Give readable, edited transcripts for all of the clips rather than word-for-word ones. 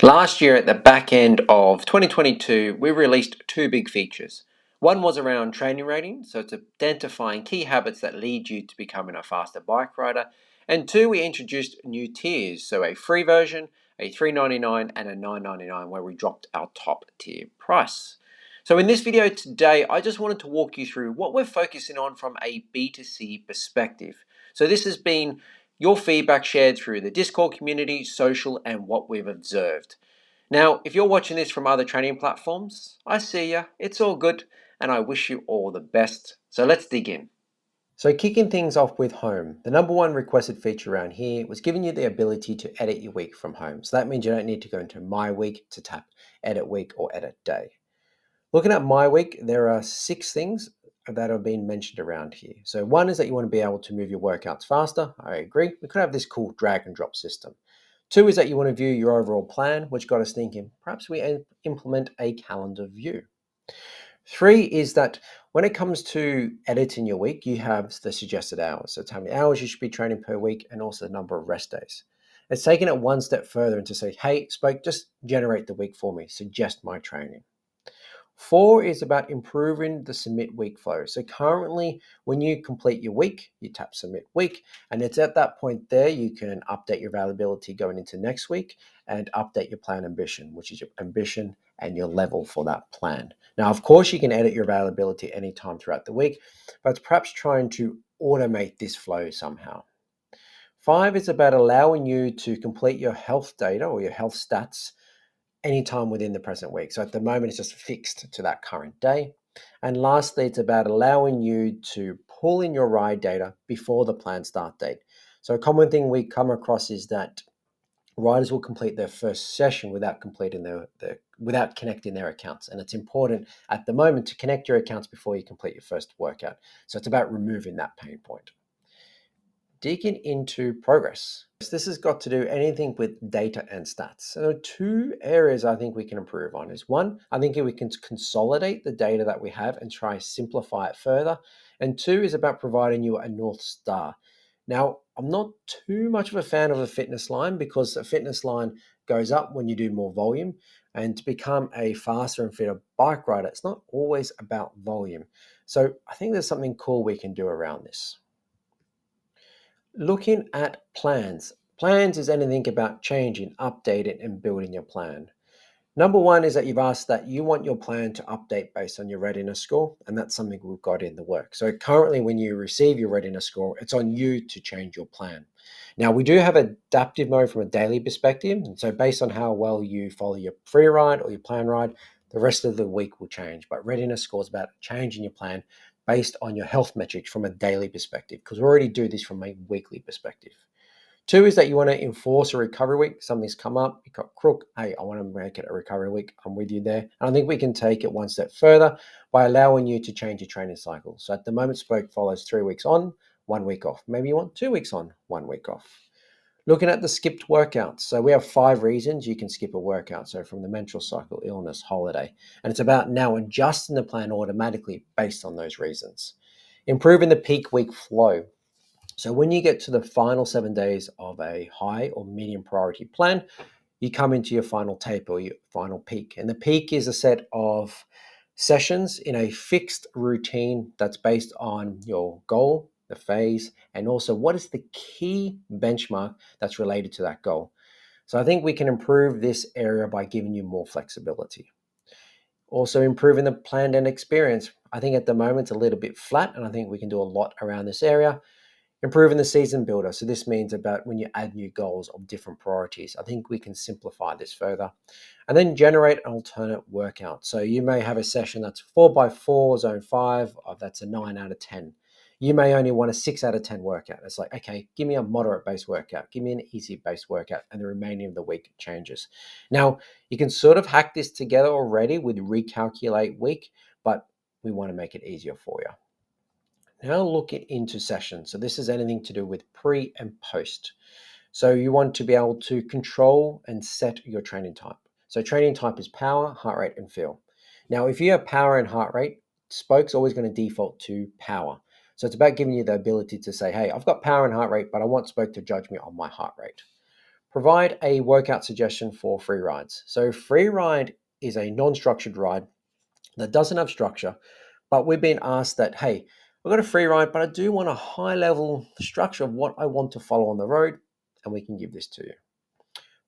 Last year, at the back end of 2022, we released two big features. One was around training ratings, so it's identifying key habits that lead you to becoming a faster bike rider. And two, we introduced new tiers, so a free version, a $3.99, and a $9.99, where we dropped our top tier price. So in this video today, I just wanted to walk you through what we're focusing on from a B2C perspective. So this has been your feedback shared through the Discord community, social, and what we've observed. Now, if you're watching this from other training platforms, I see ya, it's all good, and I wish you all the best. So let's dig in. So kicking things off with home, the number one requested feature around here was giving you the ability to edit your week from home. So that means you don't need to go into My Week to tap Edit Week or Edit Day. Looking at My Week, there are 6 things that have been mentioned around here. So one is that you want to be able to move your workouts faster. I agree. We could have this cool drag and drop system. 2 is that you want to view your overall plan, which got us thinking, perhaps we implement a calendar view. 3 is that when it comes to editing your week, you have the suggested hours. So it's how many hours you should be training per week and also the number of rest days. It's taking it one step further and to say, hey, Spoke, just generate the week for me. Suggest my training. 4 is about improving the submit week flow. So currently, when you complete your week, you tap submit week, and it's at that point there you can update your availability going into next week and update your plan ambition, which is your ambition and your level for that plan. Now, of course, you can edit your availability anytime throughout the week, but it's perhaps trying to automate this flow somehow. 5 is about allowing you to complete your health data or your health stats anytime within the present week. So at the moment, it's just fixed to that current day. And lastly, it's about allowing you to pull in your ride data before the planned start date. So a common thing we come across is that riders will complete their first session without completing without connecting their accounts. And it's important at the moment to connect your accounts before you complete your first workout. So it's about removing that pain point. Digging into progress. This has got to do anything with data and stats. So 2 areas I think we can improve on is 1, I think we can consolidate the data that we have and try simplify it further. And 2 is about providing you a North Star. Now, I'm not too much of a fan of a fitness line because a fitness line goes up when you do more volume. And to become a faster and fitter bike rider, it's not always about volume. So I think there's something cool we can do around this. Looking at plans. Plans is anything about changing, updating, and building your plan. Number 1 is that you've asked that you want your plan to update based on your readiness score, and that's something we've got in the work. So currently when you receive your readiness score, it's on you to change your plan. Now we do have adaptive mode from a daily perspective, and so based on how well you follow your free ride or your plan ride, the rest of the week will change. But readiness score is about changing your plan based on your health metrics from a daily perspective, because we already do this from a weekly perspective. 2 is that you want to enforce a recovery week. Something's come up, you got crook. Hey, I want to make it a recovery week. I'm with you there. And I think we can take it one step further by allowing you to change your training cycle. So at the moment, Spoke follows 3 weeks on, 1 week off. Maybe you want 2 weeks on, 1 week off. Looking at the skipped workouts. So we have 5 reasons you can skip a workout. So from the menstrual cycle, illness, holiday. And it's about now adjusting the plan automatically based on those reasons. Improving the peak week flow. So when you get to the final 7 days of a high or medium priority plan, you come into your final taper or your final peak. And the peak is a set of sessions in a fixed routine that's based on your goal, the phase, and also what is the key benchmark that's related to that goal. So I think we can improve this area by giving you more flexibility. Also improving the planned end experience. I think at the moment it's a little bit flat, and I think we can do a lot around this area. Improving the season builder. So this means about when you add new goals of different priorities. I think we can simplify this further. And then generate an alternate workout. So you may have a session that's 4x4, zone 5, that's a 9 out of 10. You may only want a 6 out of 10 workout. It's like, okay, give me a moderate base workout. Give me an easy base workout, and the remaining of the week changes. Now, you can sort of hack this together already with recalculate week, but we want to make it easier for you. Now looking into sessions. So this is anything to do with pre and post. So you want to be able to control and set your training type. So training type is power, heart rate, and feel. Now, if you have power and heart rate, Spoke's always going to default to power. So it's about giving you the ability to say, hey, I've got power and heart rate, but I want Spoke to judge me on my heart rate. Provide a workout suggestion for free rides. So free ride is a non-structured ride that doesn't have structure, but we've been asked that, hey, I've got a free ride, but I do want a high level structure of what I want to follow on the road, and we can give this to you.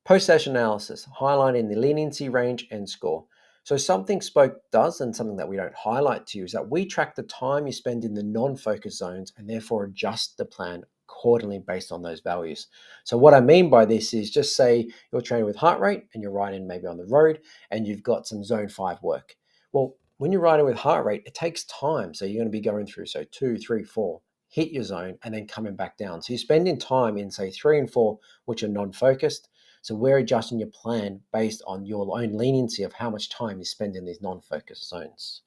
Post-session analysis, highlighting the leniency range and score. So something Spoke does, and something that we don't highlight to you, is that we track the time you spend in the non-focus zones and therefore adjust the plan accordingly based on those values. So what I mean by this is, just say you're training with heart rate and you're riding maybe on the road and you've got some zone 5 work. Well, when you're riding with heart rate, it takes time. So you're going to be going through, so 2, 3, 4, hit your zone and then coming back down. So you're spending time in, say, 3 and 4, which are non-focused. So we're adjusting your plan based on your own leniency of how much time you spend in these non-focus zones.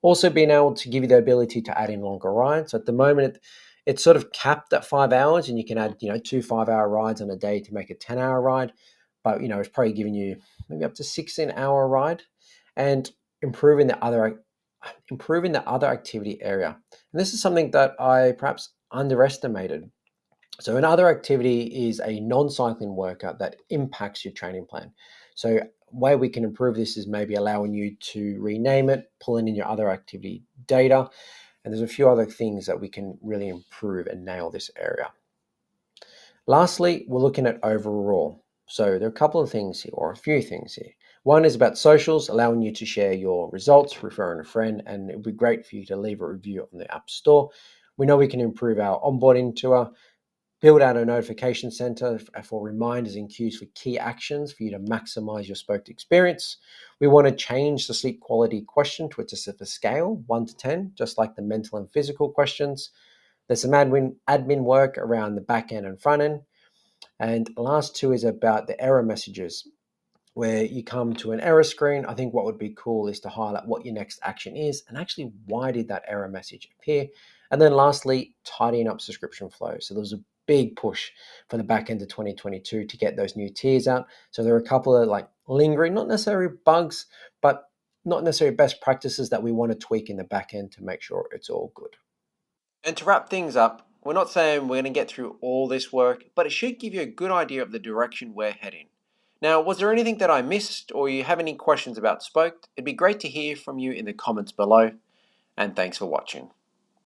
Also being able to give you the ability to add in longer rides. So at the moment, it's sort of capped at 5 hours, and you can add, 2 5-hour rides on a day to make a 10-hour ride. But, it's probably giving you maybe up to 16-hour ride, and improving the other activity area. And this is something that I perhaps underestimated. So another activity is a non-cycling workout that impacts your training plan. So way we can improve this is maybe allowing you to rename it, pulling in your other activity data, and there's a few other things that we can really improve and nail this area. Lastly, we're looking at overall. So there are a couple of things here, or a few things here. One is about socials, allowing you to share your results, referring a friend, and it would be great for you to leave a review on the App Store. We know we can improve our onboarding tour, build out a notification center for reminders and cues for key actions for you to maximize your Spoked experience. We want to change the sleep quality question to a specific scale, 1 to 10, just like the mental and physical questions. There's some admin work around the back end and front end. And last two is about the error messages. Where you come to an error screen, I think what would be cool is to highlight what your next action is and actually why did that error message appear. And then lastly, tidying up subscription flow. So there was a big push for the back end of 2022 to get those new tiers out. So there are a couple of lingering, not necessarily bugs, but not necessarily best practices that we want to tweak in the back end to make sure it's all good. And to wrap things up, we're not saying we're going to get through all this work, but it should give you a good idea of the direction we're heading. Now, was there anything that I missed, or you have any questions about Spoked? It'd be great to hear from you in the comments below, and thanks for watching.